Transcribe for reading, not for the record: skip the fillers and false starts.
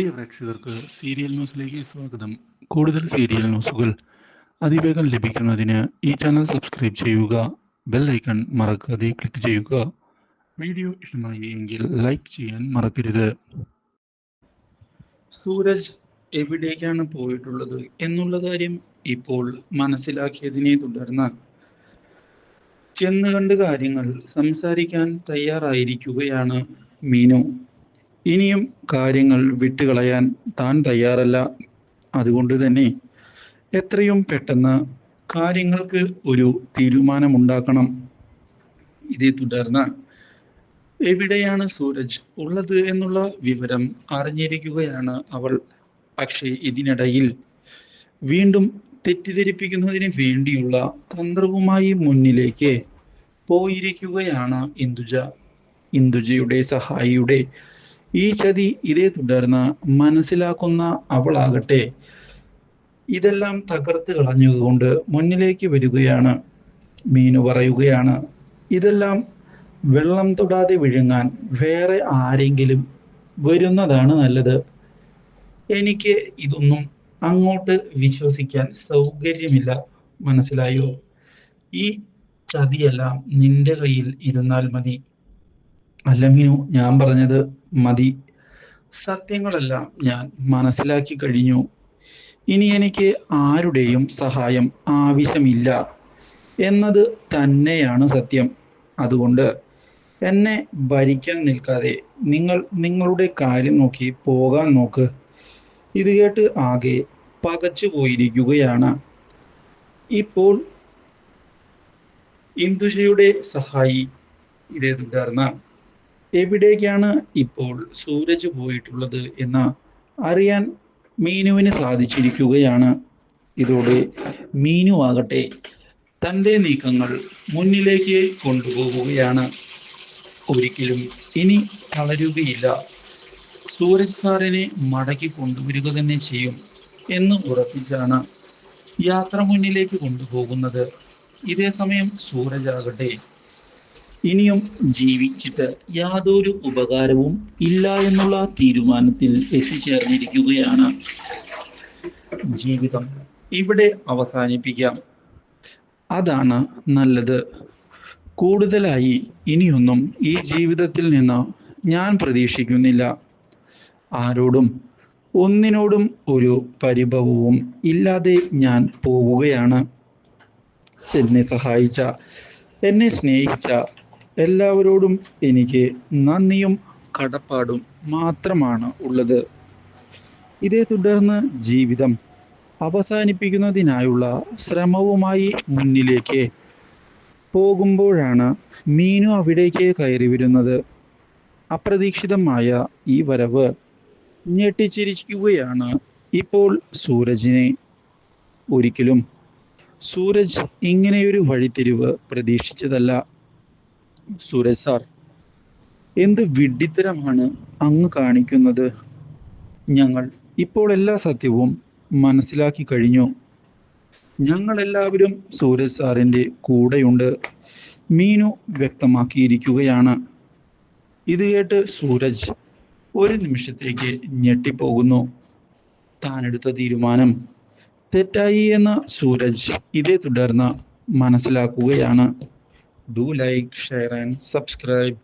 പ്രിയ പ്രേക്ഷകർക്ക് സീരിയൽ ന്യൂസിലേക്ക് സ്വാഗതം. കൂടുതൽ സീരിയൽ ന്യൂസുകൾ അതിവേഗം ലഭിക്കുന്നതിന് ഈ ചാനൽ സബ്സ്ക്രൈബ് ചെയ്യുക. ബെൽ ഐക്കൺ മറക്കാതെ ക്ലിക്ക് ചെയ്യുക. വീഡിയോ ഇഷ്ടമായി എങ്കിൽ ലൈക്ക് ചെയ്യാൻ മറക്കരുത്. സൂരജ് എവിടേക്കാണ് പോയിട്ടുള്ളത് എന്നുള്ള കാര്യം ഇപ്പോൾ മനസ്സിലാക്കിയതിനെ തുടർന്ന് ചെന്ന് കണ്ട് കാര്യങ്ങൾ സംസാരിക്കാൻ തയ്യാറായിരിക്കുകയാണ് മീനു. ഇനിയും കാര്യങ്ങൾ വിട്ടുകളയാൻ താൻ തയ്യാറല്ല. അതുകൊണ്ട് തന്നെ എത്രയും പെട്ടെന്ന് കാര്യങ്ങൾക്ക് ഒരു തീരുമാനമുണ്ടാക്കണം. ഇതേ തുടർന്ന് എവിടെയാണ് സൂരജ് ഉള്ളത് എന്നുള്ള വിവരം അറിഞ്ഞിരിക്കുകയാണ് അവൾ. പക്ഷേ ഇതിനിടയിൽ വീണ്ടും തെറ്റിദ്ധരിപ്പിക്കുന്നതിന് വേണ്ടിയുള്ള തന്ത്രവുമായി മുന്നിലേക്ക് പോയിരിക്കുകയാണ് ഇന്ദുജ. ഇന്ദുജയുടെ സഹായിയുടെ ഈ ചതി ഇതേ തുടർന്ന് മനസ്സിലാക്കുന്ന അവളാകട്ടെ ഇതെല്ലാം തകർത്ത് കളഞ്ഞുകൊണ്ട് മുന്നിലേക്ക് വരികയാണ്. മീനു പറയുകയാണ്, ഇതെല്ലാം വെള്ളം തൊടാതെ വിഴുങ്ങാൻ വേറെ ആരെങ്കിലും വരുന്നതാണ് നല്ലത്. എനിക്ക് ഇതൊന്നും അങ്ങോട്ട് വിശ്വസിക്കാൻ സൗകര്യമില്ല, മനസ്സിലായോ? ഈ ചതിയെല്ലാം നിന്റെ കയ്യിൽ ഇരുന്നാൽ മതി. അല്ല മീനു, ഞാൻ പറഞ്ഞത് മതി. സത്യങ്ങളെല്ലാം ഞാൻ മനസ്സിലാക്കി കഴിഞ്ഞു. ഇനി എനിക്ക് ആരുടെയും സഹായം ആവശ്യമില്ല എന്നത് തന്നെയാണ് സത്യം. അതുകൊണ്ട് എന്നെ ഭരിക്കാൻ നിൽക്കാതെ നിങ്ങൾ നിങ്ങളുടെ കാര്യം നോക്കി പോകാൻ നോക്ക്. ഇത് കേട്ട് ആകെ പകച്ചു പോയിരിക്കുകയാണ് ഇപ്പോൾ ഇന്ദുജയുടെ സഹായി. ഇതേ തുടർന്ന് എവിടേക്കാണ് ഇപ്പോൾ സൂരജ് പോയിട്ടുള്ളത് എന്ന് അറിയാൻ മീനുവിന് സാധിച്ചിരിക്കുകയാണ്. ഇതോടെ മീനു ആകട്ടെ തൻ്റെ നീക്കങ്ങൾ മുന്നിലേക്ക് കൊണ്ടുപോവുകയാണ്. ഒരിക്കലും ഇനി തളരുകയില്ല. സൂരജ് സാറിനെ മടക്കി കൊണ്ടുവരിക തന്നെ ചെയ്യും എന്ന് ഉറപ്പിച്ചാണ് യാത്ര മുന്നിലേക്ക് കൊണ്ടുപോകുന്നത്. ഇതേ സമയം സൂരജ് ആകട്ടെ ഇനിയും ജീവിച്ചിട്ട് യാതൊരു ഉപകാരവും ഇല്ല എന്നുള്ള തീരുമാനത്തിൽ എത്തിച്ചേർന്നിരിക്കുകയാണ്. ജീവിതം ഇവിടെ അവസാനിപ്പിക്കാം, അതാണ് നല്ലത്. കൂടുതലായി ഇനിയൊന്നും ഈ ജീവിതത്തിൽ നിന്ന് ഞാൻ പ്രതീക്ഷിക്കുന്നില്ല. ആരോടും ഒന്നിനോടും ഒരു പരിഭവവും ഇല്ലാതെ ഞാൻ പോവുകയാണ്. എന്നെ സഹായിച്ച, എന്നെ സ്നേഹിച്ച എല്ലാവരോടും എനിക്ക് നന്ദിയും കടപ്പാടും മാത്രമാണ് ഉള്ളത്. ഇതേ തുടർന്ന് ജീവിതം അവസാനിപ്പിക്കുന്നതിനായുള്ള ശ്രമവുമായി മുന്നിലേക്ക് പോകുമ്പോഴാണ് മീനു അവിടേക്ക് കയറി വരുന്നത്. അപ്രതീക്ഷിതമായ ഈ വരവ് ഞെട്ടിച്ചിരിക്കുകയാണ് ഇപ്പോൾ സൂരജിനെ. ഒരിക്കലും സൂരജ് ഇങ്ങനെയൊരു വഴിത്തിരിവ് പ്രതീക്ഷിച്ചതല്ല. സൂരജ് സാർ, എന്ത് വിഡ്ഢിത്തരമാണ് അങ്ങ് കാണിക്കുന്നത്? ഞങ്ങൾ ഇപ്പോൾ എല്ലാ സത്യവും മനസ്സിലാക്കി കഴിഞ്ഞു. ഞങ്ങളെല്ലാവരും സൂരജ് സാറിൻ്റെ കൂടെയുണ്ട്, മീനു വ്യക്തമാക്കിയിരിക്കുകയാണ്. ഇത് കേട്ട് സൂരജ് ഒരു നിമിഷത്തേക്ക് ഞെട്ടിപ്പോകുന്നു. താനെടുത്ത തീരുമാനം തെറ്റായി എന്ന് സൂരജ് ഇതേ തുടർന്ന് മനസ്സിലാക്കുകയാണ്. Do like, share and subscribe.